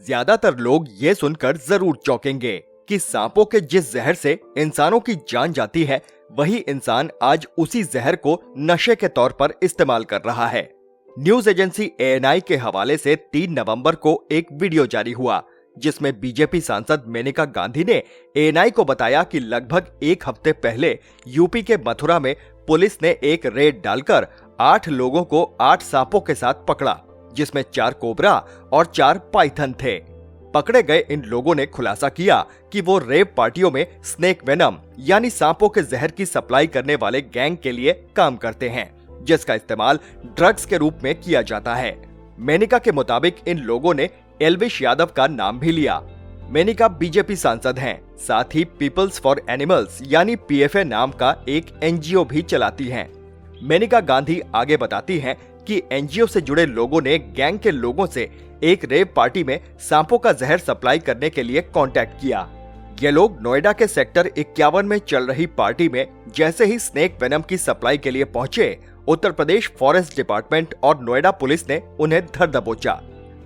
ज्यादातर लोग ये सुनकर जरूर चौंकेंगे कि सांपों के जिस जहर से इंसानों की जान जाती है, वही इंसान आज उसी जहर को नशे के तौर पर इस्तेमाल कर रहा है। न्यूज एजेंसी ANI के हवाले से 3 नवंबर को एक वीडियो जारी हुआ, जिसमें बीजेपी सांसद मेनका गांधी ने ANI को बताया कि लगभग एक हफ्ते पहले यूपी के मथुरा में पुलिस ने एक रेड डालकर 8 लोगों को 8 सांपों के साथ पकड़ा, जिसमें 4 कोबरा और 4 पाइथन थे। पकड़े गए इन लोगों ने खुलासा किया कि वो रेव पार्टियों में स्नेक वेनम यानी सांपों के जहर की सप्लाई करने वाले गैंग के लिए काम करते हैं, जिसका इस्तेमाल ड्रग्स के रूप में किया जाता है। मेनका के मुताबिक इन लोगों ने एल्विश यादव का नाम भी लिया। मेनका बीजेपी सांसद हैं, साथ ही पीपल्स फॉर एनिमल्स यानी PFA नाम का एक NGO भी चलाती हैं। मेनका गांधी आगे बताती हैं कि NGO से जुड़े लोगों ने गैंग के लोगों से एक रेव पार्टी में सांपों का जहर सप्लाई करने के लिए कांटेक्ट किया। ये लोग नोएडा के सेक्टर 51 में चल रही पार्टी में जैसे ही स्नेक वेनम की सप्लाई के लिए पहुंचे, उत्तर प्रदेश फॉरेस्ट डिपार्टमेंट और नोएडा पुलिस ने उन्हें धर दबोचा।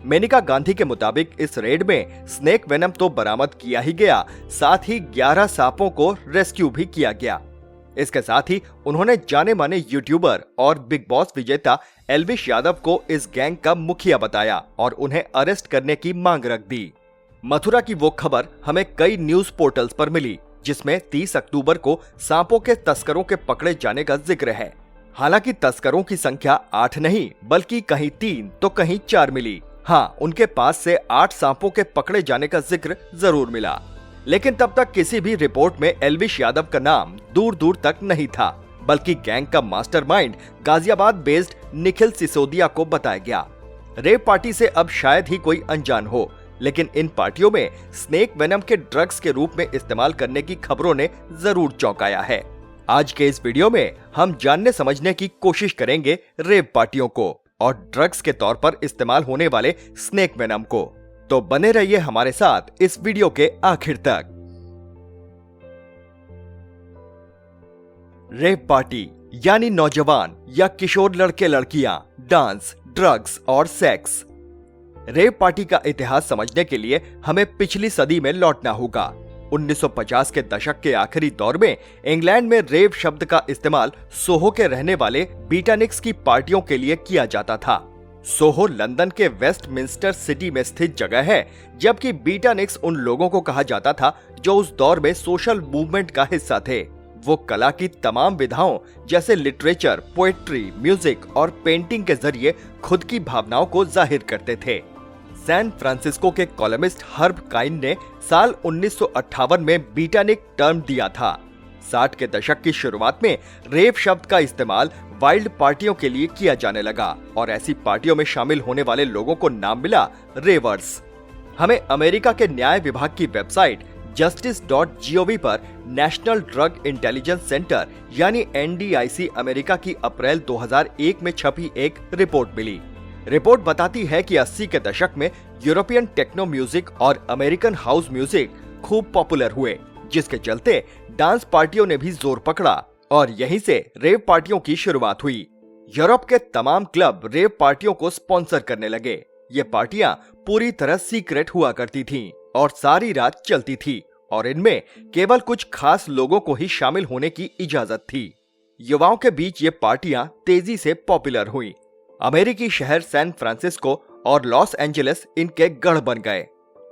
मेनका गांधी के मुताबिक इस रेड में स्नेक वेनम तो बरामद किया ही गया, साथ ही 11 सांपों को रेस्क्यू भी किया गया। इसके साथ ही उन्होंने जाने माने यूट्यूबर और बिग बॉस विजेता एल्विश यादव को इस गैंग का मुखिया बताया और उन्हें अरेस्ट करने की मांग रख दी। मथुरा की वो खबर हमें कई न्यूज पोर्टल्स पर मिली, जिसमें 30 अक्टूबर को सांपों के तस्करों के पकड़े जाने का जिक्र है। हालांकि तस्करों की संख्या 8 नहीं बल्कि कहीं 3 तो कहीं 4 मिली। हाँ, उनके पास से 8 सांपों के पकड़े जाने का जिक्र जरूर मिला, लेकिन तब तक किसी भी रिपोर्ट में एल्विश यादव का नाम दूर दूर तक नहीं था, बल्कि गैंग का मास्टरमाइंड गाजियाबाद बेस्ड निखिल सिसोदिया को बताया गया। रेव पार्टी से अब शायद ही कोई अनजान हो, लेकिन इन पार्टियों में स्नेक वेनम के ड्रग्स के रूप में इस्तेमाल करने की खबरों ने जरूर चौंकाया है। आज के इस वीडियो में हम जानने समझने की कोशिश करेंगे रेव पार्टियों को और ड्रग्स के तौर पर इस्तेमाल होने वाले स्नेक वेनम को। तो बने रहिए हमारे साथ इस वीडियो के आखिर तक। रेव पार्टी यानी नौजवान या किशोर लड़के लड़कियां, डांस, ड्रग्स और सेक्स। रेव पार्टी का इतिहास समझने के लिए हमें पिछली सदी में लौटना होगा। 1950 के दशक के आखिरी दौर में इंग्लैंड में रेव शब्द का इस्तेमाल सोहो के रहने वाले बीटानिक्स की पार्टियों के लिए किया जाता था। सोहो लंदन के वेस्टमिंस्टर सिटी में स्थित जगह है, जबकि बीटानिक्स उन लोगों को कहा जाता था जो उस दौर में सोशल मूवमेंट का हिस्सा थे। वो कला की तमाम विधाओं जैसे लिटरेचर, पोएट्री, म्यूजिक और पेंटिंग के जरिए खुद की भावनाओं को जाहिर करते थे। सैन फ्रांसिस्को के कॉलमिस्ट हर्ब काइन ने साल 1958 में बीटानिक टर्म दिया था। 60 के दशक की शुरुआत में रेव शब्द का इस्तेमाल वाइल्ड पार्टियों के लिए किया जाने लगा और ऐसी पार्टियों में शामिल होने वाले लोगों को नाम मिला रेवर्स। हमें अमेरिका के न्याय विभाग की वेबसाइट justice.gov पर नेशनल ड्रग इंटेलिजेंस सेंटर यानी NDIC अमेरिका की अप्रैल 2001 में छपी एक रिपोर्ट मिली। रिपोर्ट बताती है कि 80 के दशक में यूरोपियन टेक्नो म्यूजिक और अमेरिकन हाउस म्यूजिक खूब पॉपुलर हुए, जिसके चलते डांस पार्टियों ने भी जोर पकड़ा और यहीं से रेव पार्टियों की शुरुआत हुई। यूरोप के तमाम क्लब रेव पार्टियों को स्पॉन्सर करने लगे। ये पार्टियां पूरी तरह सीक्रेट हुआ करती थीं और सारी रात चलती थी और इनमें केवल कुछ खास लोगों को ही शामिल होने की इजाजत थी। युवाओं के बीच ये पार्टियां तेजी से पॉपुलर हुई। अमेरिकी शहर सैन फ्रांसिस्को और लॉस एंजलिस इनके गढ़ बन गए।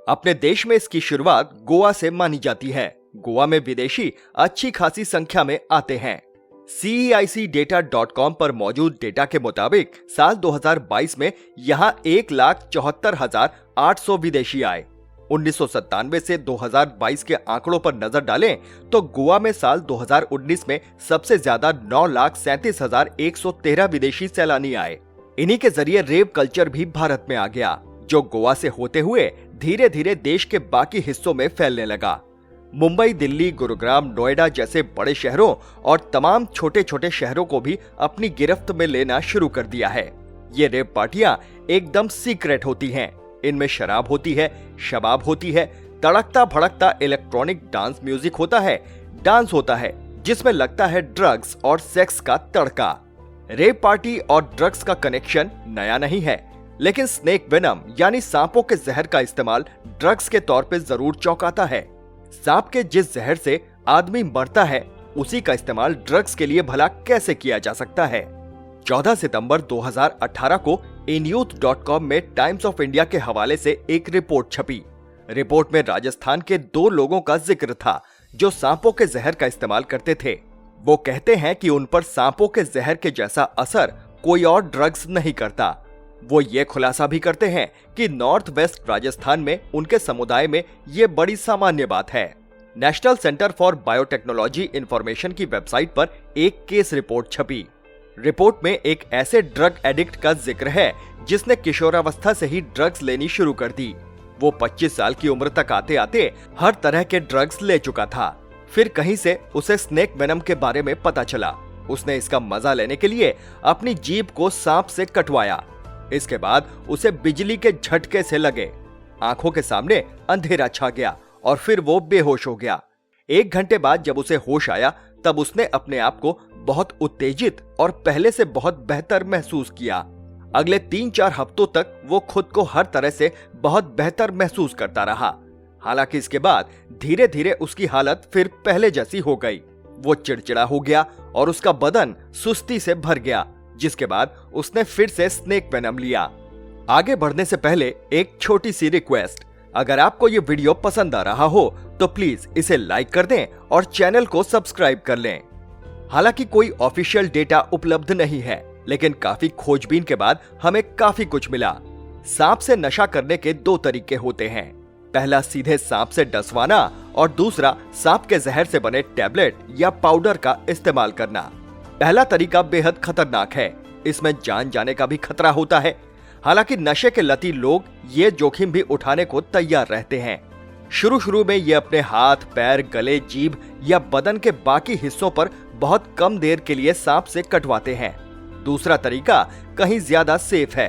अपने देश में इसकी शुरुआत गोवा से मानी जाती है। गोवा में विदेशी अच्छी खासी संख्या में आते हैं। CEICdata.com पर मौजूद डेटा के मुताबिक साल 2022 में यहाँ 1,74,800 विदेशी आए। 1997 से 2022 के आंकड़ों पर नजर डालें तो गोवा में साल 2019 में सबसे ज्यादा 9,37,113 विदेशी सैलानी आए। इन्हीं के जरिए रेव कल्चर भी भारत में आ गया, जो गोवा से होते हुए धीरे धीरे देश के बाकी हिस्सों में फैलने लगा। मुंबई, दिल्ली, गुरुग्राम, नोएडा जैसे बड़े शहरों और तमाम छोटे छोटे शहरों को भी अपनी गिरफ्त में लेना शुरू कर दिया है। ये रेव पार्टियां एकदम सीक्रेट होती हैं। इनमें शराब होती है, शबाब होती है, तड़कता भड़कता इलेक्ट्रॉनिक डांस म्यूजिक होता है, डांस होता है जिसमें लगता है ड्रग्स और सेक्स का तड़का। रेव पार्टी और ड्रग्स का कनेक्शन नया नहीं है। लेकिन स्नेक वेनम यानी सांपों के जहर का इस्तेमाल ड्रग्स के तौर पे जरूर चौंकाता है। सांप के जिस जहर से आदमी मरता है उसी का इस्तेमाल ड्रग्स के लिए भला कैसे किया जा सकता है। 14 सितंबर 2018 को inYouth.com में टाइम्स ऑफ इंडिया के हवाले से एक रिपोर्ट छपी। रिपोर्ट में राजस्थान के 2 लोगों का जिक्र था जो सांपों के जहर का इस्तेमाल करते थे। वो कहते हैं कि उन पर सांपों के जहर के जैसा असर कोई और ड्रग्स नहीं करता। वो ये खुलासा भी करते हैं कि नॉर्थ वेस्ट राजस्थान में उनके समुदाय में ये बड़ी सामान्य बात है। National centre for biotechnology information की वेबसाइट पर एक केस रिपोर्ट छपी। रिपोर्ट में एक ऐसे ड्रग एडिक्ट का जिक्र है जिसने किशोरावस्था से ही ड्रग्स लेनी शुरू कर दी। वो 25 साल की उम्र तक आते आते हर तरह के ड्रग्स ले चुका था। फिर कहीं से उसे स्नेक वेनम के बारे में पता चला। उसने इसका मजा लेने के लिए अपनी जीभ को सांप से कटवाया। इसके बाद उसे बिजली के झटके से लगे, आंखों के सामने अंधेरा छा गया और फिर वो बेहोश हो गया। 1 घंटे बाद जब उसे होश आया तब उसने अपने आप को बहुत उत्तेजित और पहले से बहुत बेहतर महसूस किया। अगले 3-4 हफ्तों तक वो खुद को हर तरह से बहुत बेहतर महसूस करता रहा। हालांकि इसके बाद धीरे धीरे उसकी हालत फिर पहले जैसी हो गई। वो चिड़चिड़ा हो गया और उसका बदन सुस्ती से भर गया, जिसके बाद उसने फिर से स्नेक वेनम लिया। आगे बढ़ने से पहले एक छोटी सी रिक्वेस्ट, अगर आपको ये वीडियो पसंद आ रहा हो तो प्लीज इसे लाइक कर दें और चैनल को सब्सक्राइब कर लें। हालांकि कोई ऑफिशियल डेटा उपलब्ध नहीं है, लेकिन काफी खोजबीन के बाद हमें काफी कुछ मिला। सांप से नशा करने के 2 तरीके होते हैं। पहला सीधे सांप से डसवाना और दूसरा सांप के जहर से बने टैबलेट या पाउडर का इस्तेमाल करना। पहला तरीका बेहद खतरनाक है, इसमें जान जाने का भी खतरा होता है। हालांकि नशे के लती लोग ये जोखिम भी उठाने को तैयार रहते हैं। शुरू में ये अपने हाथ, पैर, गले, जीभ या बदन के बाकी हिस्सों पर बहुत कम देर के लिए सांप से कटवाते हैं। दूसरा तरीका कहीं ज्यादा सेफ है।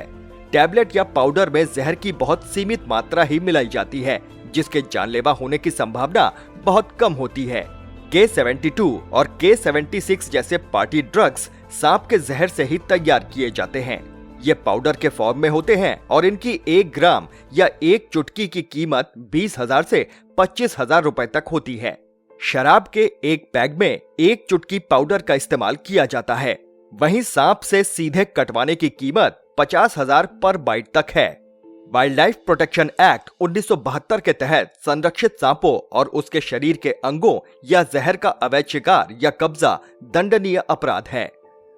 टैबलेट या पाउडर में जहर की बहुत सीमित मात्रा ही मिलाई जाती है, जिसके जानलेवा होने की संभावना बहुत कम होती है। K72 और K76 जैसे पार्टी ड्रग्स सांप के जहर से ही तैयार किए जाते हैं। ये पाउडर के फॉर्म में होते हैं और इनकी 1 ग्राम या 1 चुटकी की कीमत 20,000 से 25,000 रुपए तक होती है। शराब के एक पैग में 1 चुटकी पाउडर का इस्तेमाल किया जाता है। वहीं सांप से सीधे कटवाने की कीमत 50,000 पर बाइट तक है। वाइल्ड लाइफ प्रोटेक्शन एक्ट 1972 के तहत संरक्षित सांपों और उसके शरीर के अंगों या जहर का अवैध शिकार या कब्जा दंडनीय अपराध है।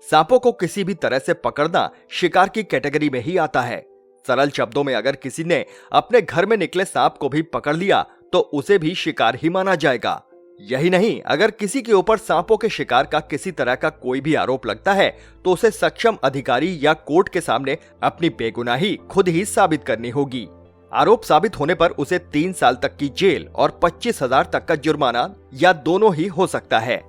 सांपों को किसी भी तरह से पकड़ना शिकार की कैटेगरी में ही आता है। सरल शब्दों में अगर किसी ने अपने घर में निकले सांप को भी पकड़ लिया तो उसे भी शिकार ही माना जाएगा। यही नहीं, अगर किसी के ऊपर सांपों के शिकार का किसी तरह का कोई भी आरोप लगता है तो उसे सक्षम अधिकारी या कोर्ट के सामने अपनी बेगुनाही खुद ही साबित करनी होगी। आरोप साबित होने पर उसे 3 साल तक की जेल और 25,000 तक का जुर्माना या दोनों ही हो सकता है।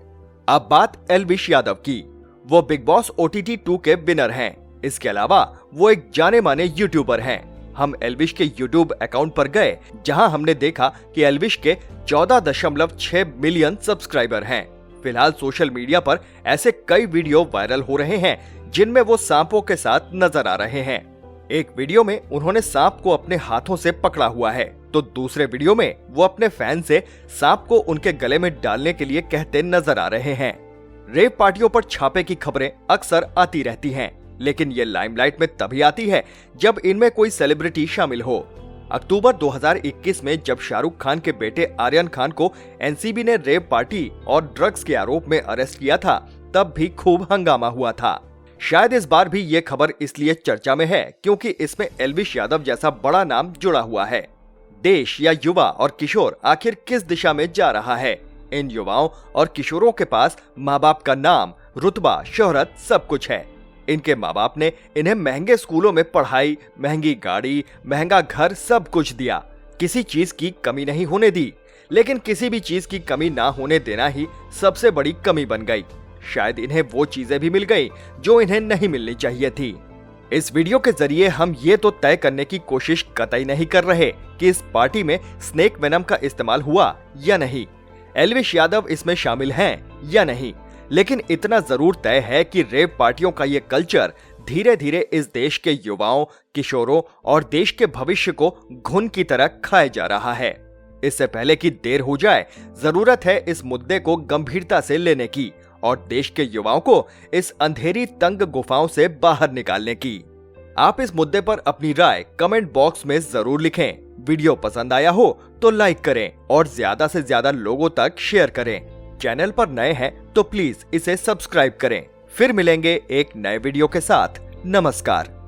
अब बात एल्विश यादव की। वो बिग बॉस OTT 2 के विनर हैं। इसके अलावा वो एक जाने माने यूट्यूबर हैं। हम एल्विश के यूट्यूब अकाउंट पर गए, जहां हमने देखा कि एल्विश के 14.6 मिलियन सब्सक्राइबर हैं। फिलहाल सोशल मीडिया पर ऐसे कई वीडियो वायरल हो रहे हैं जिनमें वो सांपों के साथ नजर आ रहे हैं। एक वीडियो में उन्होंने सांप को अपने हाथों से पकड़ा हुआ है, तो दूसरे वीडियो में वो अपने फैन से सांप को उनके गले में डालने के लिए कहते नजर आ रहे हैं। रेव पार्टियों पर छापे की खबरें अक्सर आती रहती हैं, लेकिन ये लाइमलाइट में तभी आती है जब इनमें कोई सेलिब्रिटी शामिल हो। अक्टूबर 2021 में जब शाहरुख खान के बेटे आर्यन खान को एनसीबी ने रेव पार्टी और ड्रग्स के आरोप में अरेस्ट किया था, तब भी खूब हंगामा हुआ था। शायद इस बार भी ये खबर इसलिए चर्चा में है क्योंकि इसमें एल्विश यादव जैसा बड़ा नाम जुड़ा हुआ है। देश या युवा और किशोर आखिर किस दिशा में जा रहा है? इन युवाओं और किशोरों के पास माँ बाप का नाम, रुतबा, शोहरत सब कुछ है। इनके माँ बाप ने इन्हें महंगे स्कूलों में पढ़ाई, महंगी गाड़ी, महंगा घर सब कुछ दिया। किसी चीज की कमी नहीं होने दी, लेकिन किसी भी चीज की कमी ना होने देना ही सबसे बड़ी कमी बन गई। शायद इन्हें वो चीजें भी मिल गई जो इन्हें नहीं मिलनी चाहिए थी। इस वीडियो के जरिए हम ये तो तय करने की कोशिश कतई नहीं कर रहे कि इस पार्टी में स्नेक वेनम का इस्तेमाल हुआ या नहीं, एल्विश यादव इसमें शामिल हैं या नहीं, लेकिन इतना जरूर तय है कि रेव पार्टियों का ये कल्चर धीरे धीरे इस देश के युवाओं, किशोरों और देश के भविष्य को घुन की तरह खाए जा रहा है। इससे पहले कि देर हो जाए, जरूरत है इस मुद्दे को गंभीरता से लेने की और देश के युवाओं को इस अंधेरी तंग गुफाओं से बाहर निकालने की। आप इस मुद्दे पर अपनी राय कमेंट बॉक्स में जरूर लिखें। वीडियो पसंद आया हो तो लाइक करें और ज्यादा से ज्यादा लोगों तक शेयर करें। चैनल पर नए हैं तो प्लीज इसे सब्सक्राइब करें। फिर मिलेंगे एक नए वीडियो के साथ। नमस्कार।